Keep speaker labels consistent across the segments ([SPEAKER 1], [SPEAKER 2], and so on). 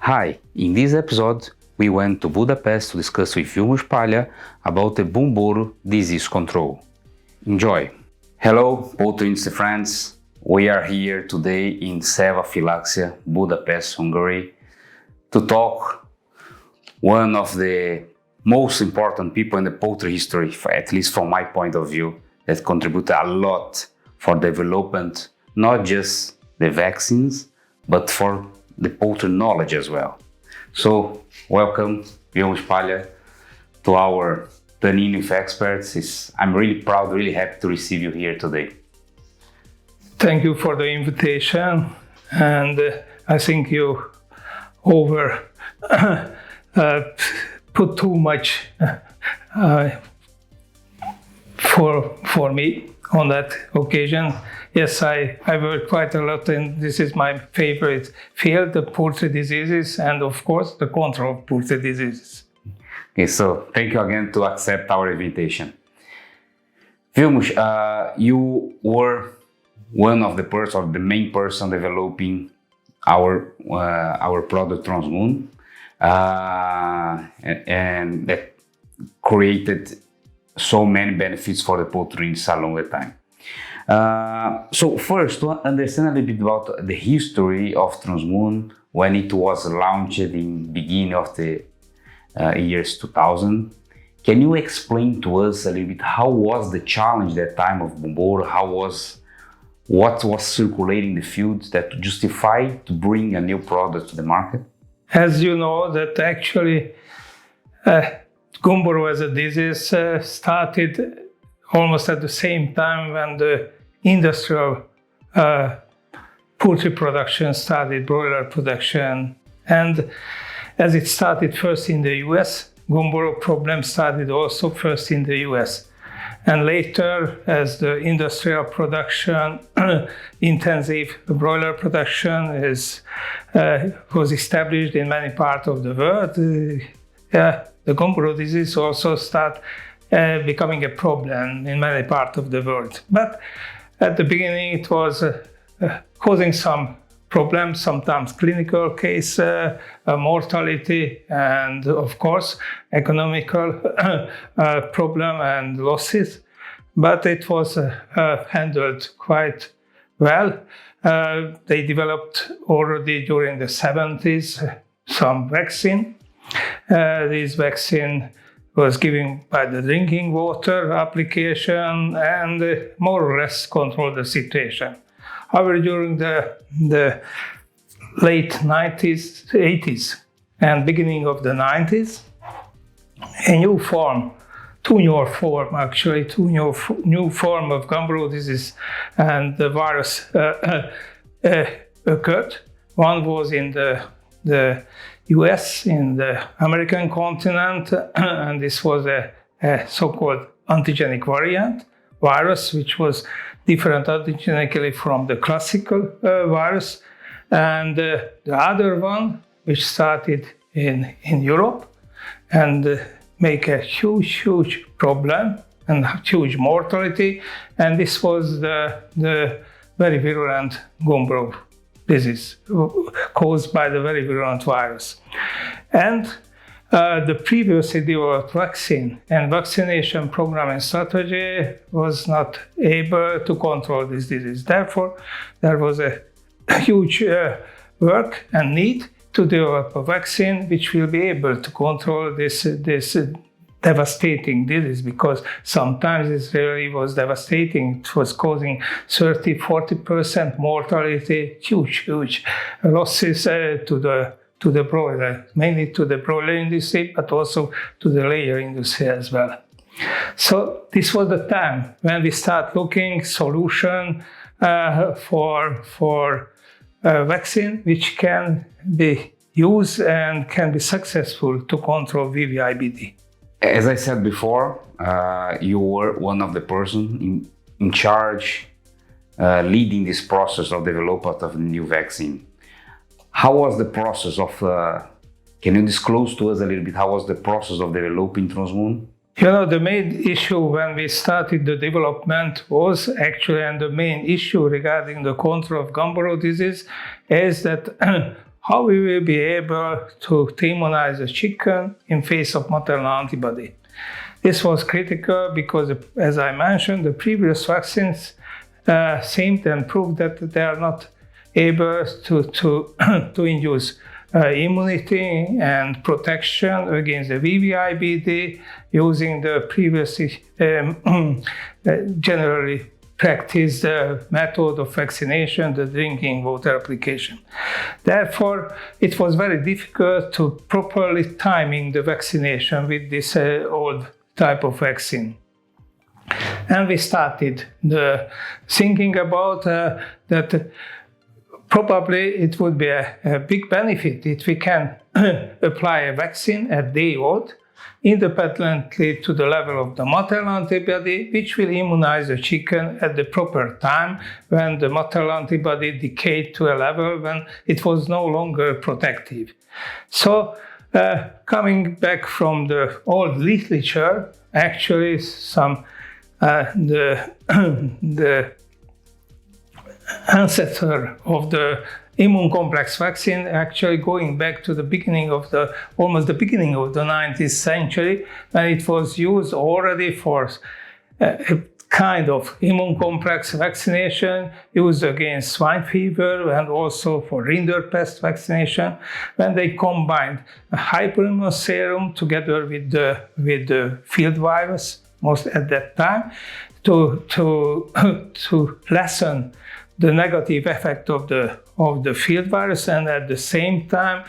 [SPEAKER 1] Hi, in this episode we went to Budapest to discuss with Vilmos Palya about the Gumboro Disease control. Enjoy! Hello, Poultry friends! We are here today in Ceva, Budapest, Hungary, to talk one of the most important people in the poultry history, at least from my point of view, that contributed a lot for development, not just the vaccines, but for the poultry knowledge as well. So, welcome, Vilmos Palya, to our Turn-In with Experts. I'm really proud, really happy to receive you here today.
[SPEAKER 2] Thank you for the invitation, and I think you put too much for me on that occasion. Yes, I work quite a lot, and this is my favorite field, the poultry diseases, and of course the control of poultry diseases.
[SPEAKER 1] Okay, so thank you again to accept our invitation. Vilmos, you were one of the main person developing our product Transmune, and that created so many benefits for the poultry in so long time. So first, to understand a little bit about the history of Transmune when it was launched in beginning of the years 2000, can you explain to us a little bit how was the challenge that time of Gumboro? What was circulating the field that justified to bring a new product to the market?
[SPEAKER 2] As you know, that actually Gumboro as a disease started almost at the same time when the industrial poultry production started, broiler production. And as it started first in the US, Gumboro problem started also first in the US. And later, as the industrial production, intensive broiler production was established in many parts of the world, the Gumboro disease also started becoming a problem in many parts of the world. But at the beginning, it was causing some problems, sometimes clinical case, mortality, and of course, economical problem and losses. But it was handled quite well. They developed already during the 70s some vaccine. This vaccine was given by the drinking water application and more or less controlled the situation. However, during the late 90s, 80s, and beginning of the 90s, two new form of Gumboro disease and the virus occurred. One was in the US, in the American continent, and this was a so-called antigenic variant virus, which was different antigenically from the classical virus. And the other one, which started in Europe and make a huge problem and huge mortality. And this was the very virulent Gumboro disease caused by the very virulent virus. And the previously developed vaccine and vaccination program and strategy was not able to control this disease. Therefore, there was a huge work and need to develop a vaccine which will be able to control this devastating disease, because sometimes it really was devastating. It was causing 30-40% mortality, huge losses to the broiler, mainly to the broiler industry, but also to the layer industry as well. So this was the time when we start looking solution for vaccine which can be used and can be successful to control VVIBD.
[SPEAKER 1] As I said before, you were one of the person in charge leading this process of development of the new vaccine. How was the process of, can you disclose to us a little bit, how was the process of developing Transmune?
[SPEAKER 2] You know, the main issue when we started the development was actually, and the main issue regarding the control of Gumboro disease is that how we will be able to immunize the chicken in face of maternal antibody. This was critical because, as I mentioned, the previous vaccines seemed and proved that they are not able to induce immunity and protection against the VVIBD using the previously generally practiced method of vaccination, the drinking water application. Therefore, it was very difficult to properly timing the vaccination with this old type of vaccine. And we started thinking about that probably it would be a big benefit if we can apply a vaccine at day old, independently to the level of the maternal antibody, which will immunize the chicken at the proper time when the maternal antibody decayed to a level when it was no longer protective. So, coming back from the old literature, actually some the ancestor of the immune complex vaccine, actually going back to the beginning of almost the beginning of the 19th century, when it was used already for a kind of immune complex vaccination used against swine fever and also for rinderpest vaccination, when they combined a hyperimmuno serum together with the field virus, most at that time, to lessen the negative effect of the field virus and at the same time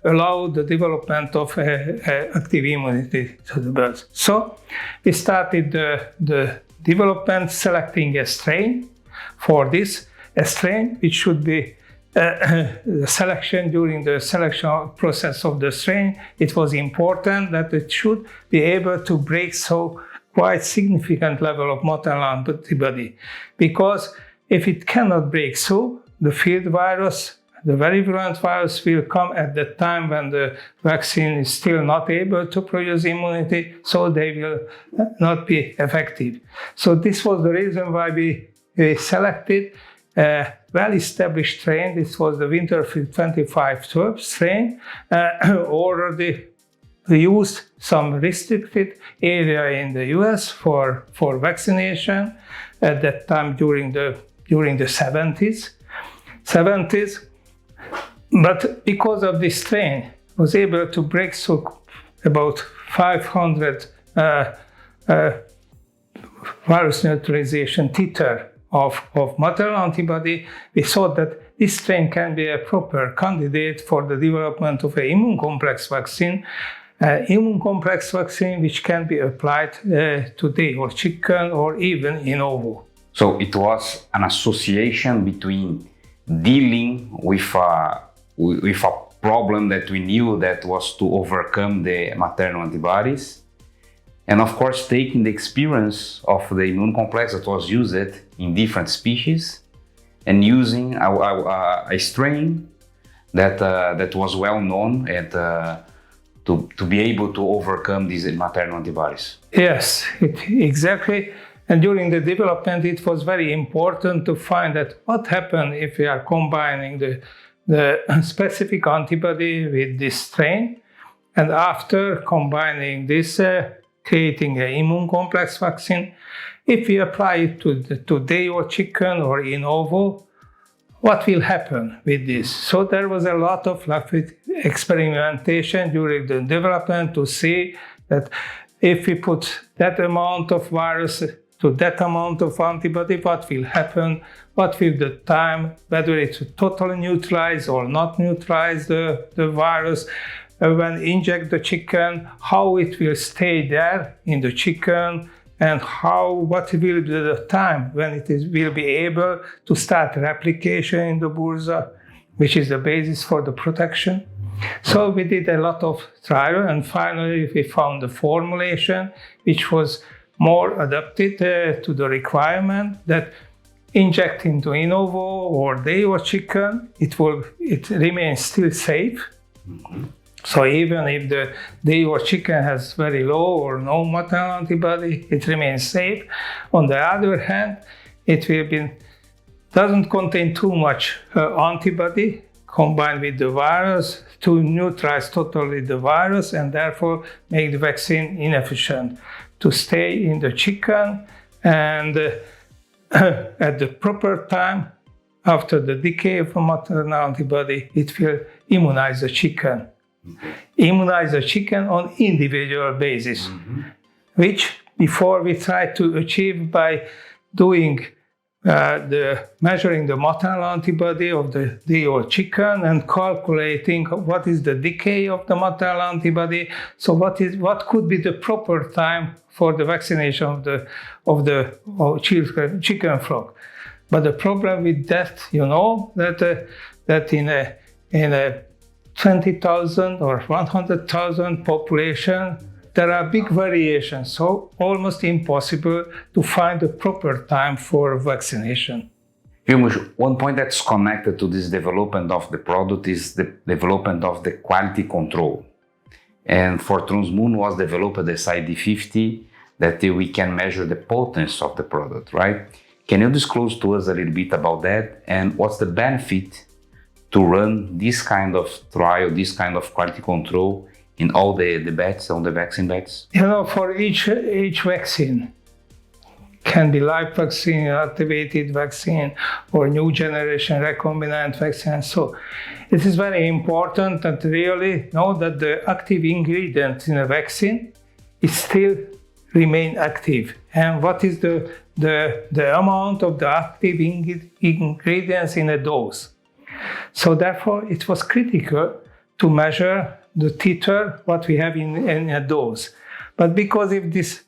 [SPEAKER 2] allow the development of active immunity to the birds. So we started the development selecting a strain for this, a strain which should be the selection. During the selection process of the strain, it was important that it should be able to break so quite significant level of maternal antibody, because if it cannot break through, the field virus, the very virulent virus, will come at the time when the vaccine is still not able to produce immunity, so they will not be effective. So this was the reason why we selected a well-established strain. This was the Winterfield 2512 strain, already used some restricted area in the US for vaccination at that time during the 70s. But because of this strain, was able to break through about 500 virus neutralization titer of maternal antibody. We thought that this strain can be a proper candidate for the development of an immune complex vaccine, which can be applied to day-old chicken or even in ovo.
[SPEAKER 1] So it was an association between dealing with a problem that we knew that was to overcome the maternal antibodies, and of course taking the experience of the immune complex that was used in different species and using a strain that was well known and to be able to overcome these maternal antibodies.
[SPEAKER 2] Yes, exactly. And during the development, it was very important to find that what happens if we are combining the specific antibody with this strain, and after combining this, creating an immune complex vaccine, if we apply it to day-old chicken or in ovo, what will happen with this? So there was a lot of experimentation during the development to see that if we put that amount of virus to that amount of antibody, what will happen, what will the time, whether it's totally neutralize or not neutralize the virus, when inject the chicken, how it will stay there in the chicken, and what will be the time when will be able to start replication in the bursa, which is the basis for the protection. So we did a lot of trial, and finally we found the formulation which was more adapted to the requirement that inject into in ovo or day-old chicken, it remains still safe. Mm-hmm. So even if the day-old chicken has very low or no maternal antibody, it remains safe. On the other hand, it doesn't contain too much antibody combine with the virus to neutralize totally the virus and therefore make the vaccine inefficient to stay in the chicken and at the proper time after the decay of a maternal antibody, it will immunize the chicken. Immunize the chicken on individual basis, which before we tried to achieve by doing measuring the maternal antibody of the day-old chicken and calculating what is the decay of the maternal antibody. So what could be the proper time for the vaccination of the chicken flock? But the problem with that, that in a 20,000 or 100,000 population, there are big variations, so almost impossible to find the proper time for vaccination.
[SPEAKER 1] Vilmos, one point that's connected to this development of the product is the development of the quality control. And for Transmune was developed the ID50 that we can measure the potency of the product, right? Can you disclose to us a little bit about that? And what's the benefit to run this kind of trial, this kind of quality control in all the bats, all the vaccine bats?
[SPEAKER 2] For each vaccine, can be live vaccine, activated vaccine, or new generation recombinant vaccine. So it is very important that really know that the active ingredient in a vaccine is still remain active. And what is the amount of the active ingredients in a dose? So therefore, it was critical to measure the titer, what we have in a dose. But because of this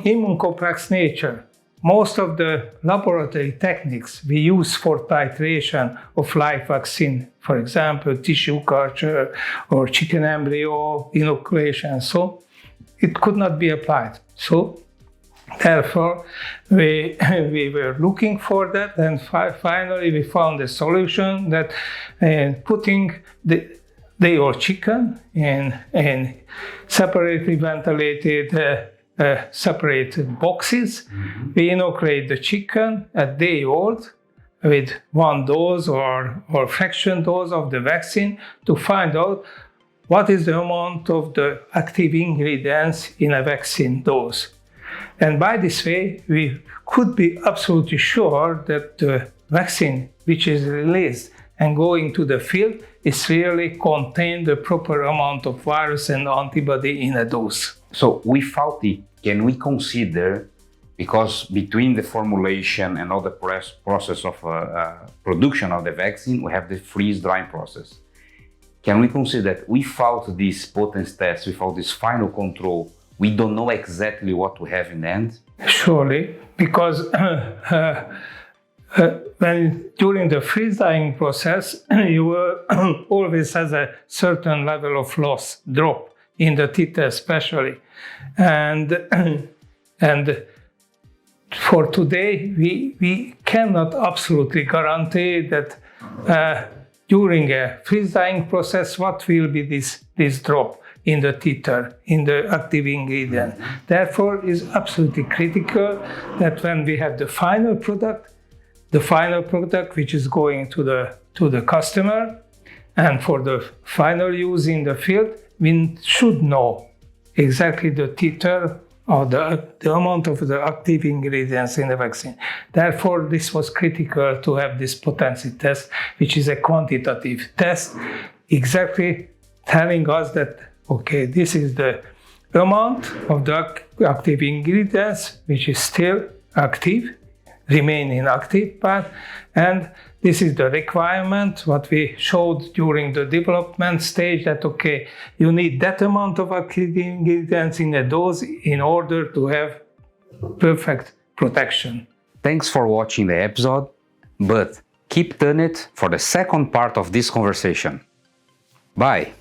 [SPEAKER 2] immune complex nature, most of the laboratory techniques we use for titration of live vaccine, for example, tissue culture or chicken embryo inoculation, so it could not be applied. So therefore, we were looking for that, and finally we found a solution that putting the day-old chicken in separately ventilated, separated boxes. We inoculate the chicken at day-old with one dose or fraction dose of the vaccine to find out what is the amount of the active ingredients in a vaccine dose. And by this way, we could be absolutely sure that the vaccine which is released and going to the field is really contain the proper amount of virus and antibody in a dose.
[SPEAKER 1] So without it, can we consider, because between the formulation and all the process of production of the vaccine, we have the freeze-drying process. Can we consider that without this potency test, without this final control, we don't know exactly what we have in the end?
[SPEAKER 2] Surely, because when during the freeze-drying process, you always has a certain level of loss, drop in the titer especially. And for today, we cannot absolutely guarantee that during a freeze-drying process, what will be this drop in the titer, in the active ingredient. Therefore, it is absolutely critical that when we have the final product which is going to the customer, and for the final use in the field, we should know exactly the titer or the amount of the active ingredients in the vaccine. Therefore, this was critical to have this potency test, which is a quantitative test, exactly telling us that, okay, this is the amount of the active ingredients which is still active, remain inactive part, and this is the requirement what we showed during the development stage, that okay, you need that amount of active ingredients in a dose in order to have perfect protection.
[SPEAKER 1] Thanks for watching the episode, but keep tuned for the second part of this conversation. Bye!